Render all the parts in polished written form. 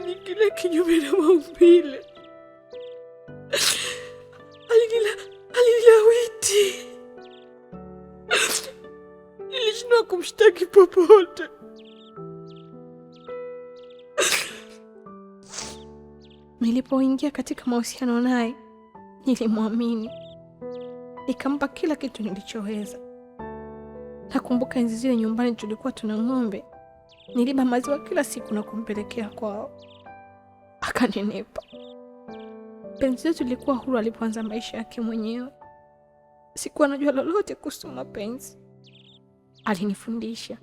Akaniingilia kinyume na maumbile. Alinilawiti. Nilishindwa kumshtaki popote. Nilipoingia katika mahusiano naye, nilimwamini. Nikampa kila kitu nilichoweza. Nakumbuka enzi zile nyumbani tulikuwa tuna ng'ombe. Niliba maziwa kila siku na kumpelekea kwao. Akanenepa. Penzi letu lilikuwa huru alipoanza maisha yake mwenyewe. Sikuwa najua lolote kuhusu mapenzi. Alinifundisha.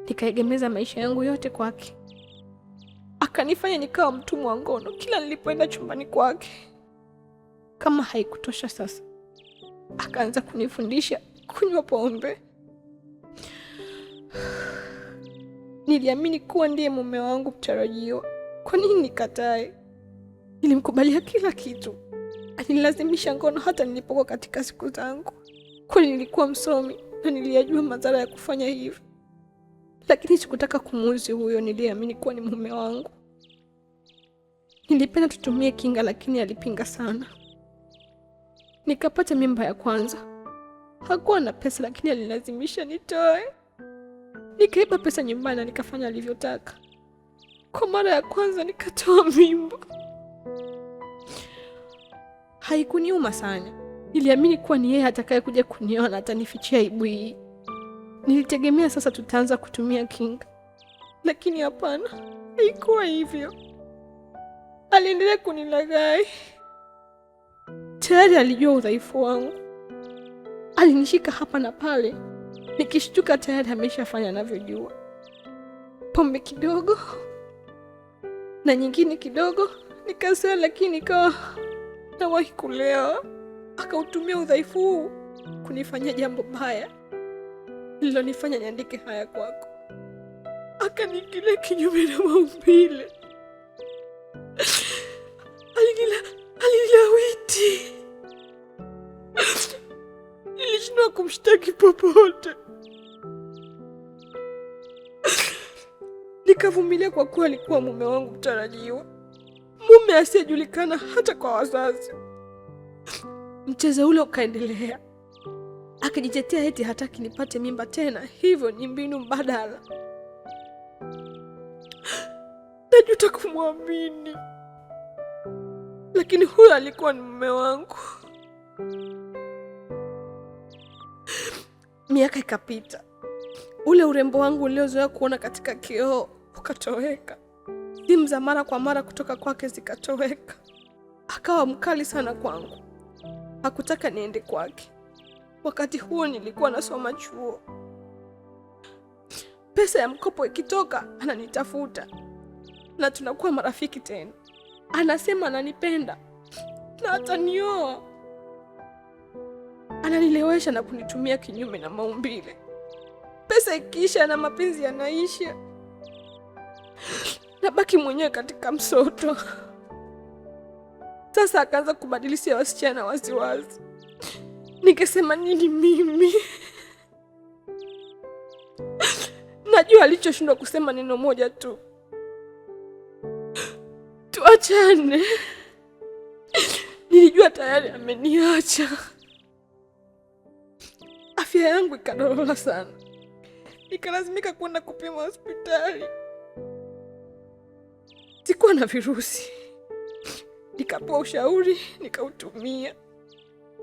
Nikaegemeza maisha yangu yote kwake. Akanifanya nikawa mtumwa wa ngono kila nilipoenda chumbani kwake. Kama haikutosha sasa, akaanza kunifundisha kunywa pombe. Niliamini kuwa ndiye mume wangu mtarajiwa. Kwa nini nikatae? Nilimkubalia kila kitu. Alinilazimisha ngono hata nilipokuwa katika siku zangu. Kwani nilikuwa msomi na niliyajua madhara ya kufanya hivyo. Lakini sikutaka kumuuzi huyo niliamini kuwa ni mume wangu. Nilipenda tutumie kinga, lakini alipinga sana. Nikapata mimba ya kwanza. Hakuwa na pesa, lakini alinilazimisha nitoe. Nikaiba pesa nyumbani na nikafanya alivyotaka. Kwa mara ya kwanza nikatoa mimba. Haikuniuma sana. Niliamini kuwa ni yeye atakaye kuja kunioa na atanifichia aibu hii. Nilitegemea sasa tutaanza kutumia kinga. Lakini hapana, haikuwa hivyo. Aliendelea kunilaghai. Tayari alijua udhaifu wangu. Alinishika hapa na pale. Nikishtuka tayari ameshafanya anavyojua. Pombe kidogo na nyingine kidogo, nikasema, lakini nikawa nawahi kulewa. Akautumia udhaifu huu kunifanyia jambo baya lililonifanya niandike haya kwako. Akaniingilia kinyume na maumbile. Alinilawiti. Nilishindwa kumshtaki popote. Nikavumilia kwa kuwa alikuwa mume wangu mtarajiwa. Mume asiyejulikana hata kwa wazazi. Mchezo ule ukaendelea. Akijitetea eti hataki nipate mimba tena, hivyo ni mbinu mbadala. Najuta kumwamini. Lakini huyo alikuwa ni mume wangu. Miaka ikapita. Ule urembo wangu uliozoea kuona katika kioo ukatoweka. Simu za mara kwa mara kutoka kwake zikatoweka. Akawa mkali sana kwangu. Hakutaka niende kwake. Wakati huo nilikuwa nasoma chuo. Pesa ya mkopo ikitoka ananitafuta. Na tunakuwa marafiki tena. Anasema ananipenda na atanioa. Ananilewesha na kunitumia kinyume na maumbile. Pesa ikiisha na mapenzi yanaisha. Nabaki mwenyewe katika msoto. Sasa akaanza kubadilisha wasichana waziwazi. Nikasema nini mimi? Najua alichoshindwa kusema neno moja tu. Tuachane. Nilijua tayari ameniacha. Afya yangu ikadorora sana. Nikalazimika kwenda kupima hospitali. Sikuwa na virusi. Nikapewa ushauri, nikautumia.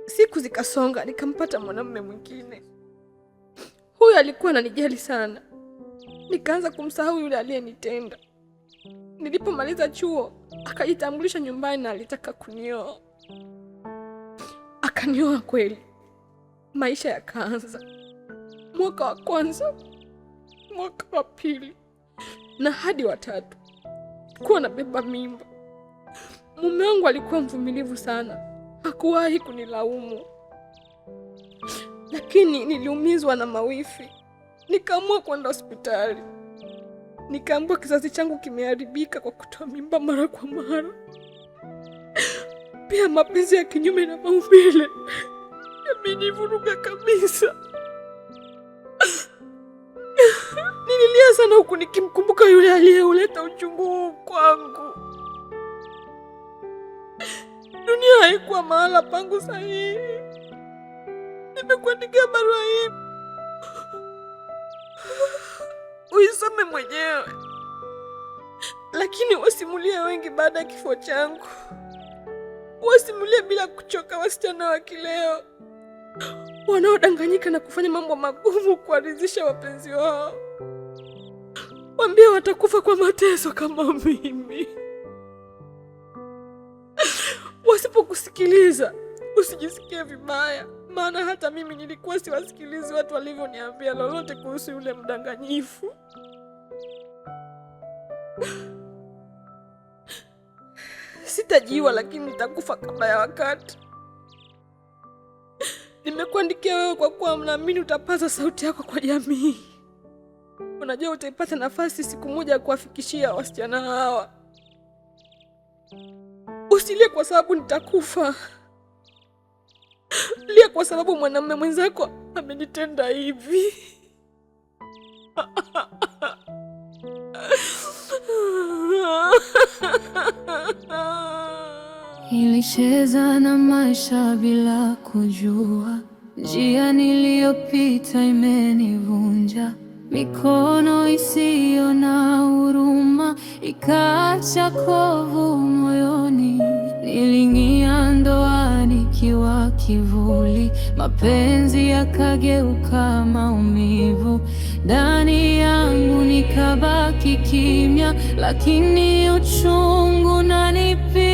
Siku zikasonga, nikampata mwanamume mwingine. Huyu alikuwa ananijali sana. Nikaanza kumsahau yule aliyenitenda. Nilipomaliza chuo, akajitambulisha nyumbani na alitaka kunioa. Akanioa kweli. Maisha yakaanza. Mwaka wa kwanza, mwaka wa pili, na hadi wa tatu. Kuwa nabeba mimba. Mume wangu alikuwa mvumilivu sana. Hakuwahi kunilaumu. Lakini niliumizwa na mawifi. Nikaamua kwenda hospitali. Nikaambiwa kizazi changu kimeharibika kwa kutoa mimba mara kwa mara. Pia mapenzi ya kinyume na maumbile yamenivuruga kabisa. Nililia sana huku nikimkumbuka yule aliyeuleta uchungu huu kwangu. Dunia haikuwa mahala pangu sahihi. Nimekuandikia barua hii uisome mwenyewe, lakini wasimulie wengi baada ya kifo changu. Wasimulie bila kuchoka wasichana wa kileo wanaodanganyika na kufanya mambo magumu kuwaridhisha wapenzi wao. Waambie watakufa kwa mateso kama mimi. Wasipokusikiliza usijisikie vibaya, maana hata mimi nilikuwa siwasikilizi watu walivyoniambia lolote kuhusu yule mdanganyifu. Sitajiwa, lakini nitakufa kabla ya wakati. Nimekuandikia wewe kwa kuwa mnaamini utapaza sauti yako kwa jamii. Unajua utaipata nafasi siku moja ya kuwafikishia wasichana hawa. Usilie kwa sababu nitakufa. Lia kwa sababu mwanamume mwenzako amenitenda hivi. Nilicheza na maisha bila kujua, njia niliyopita imenivunja, mikono isiyo na huruma ikaacha kovu moyoni. Niliingia ndoani kiwa kivuli, mapenzi yakageuka maumivu. Ndani yangu nikabaki kimya, lakini uchungu unanipiga.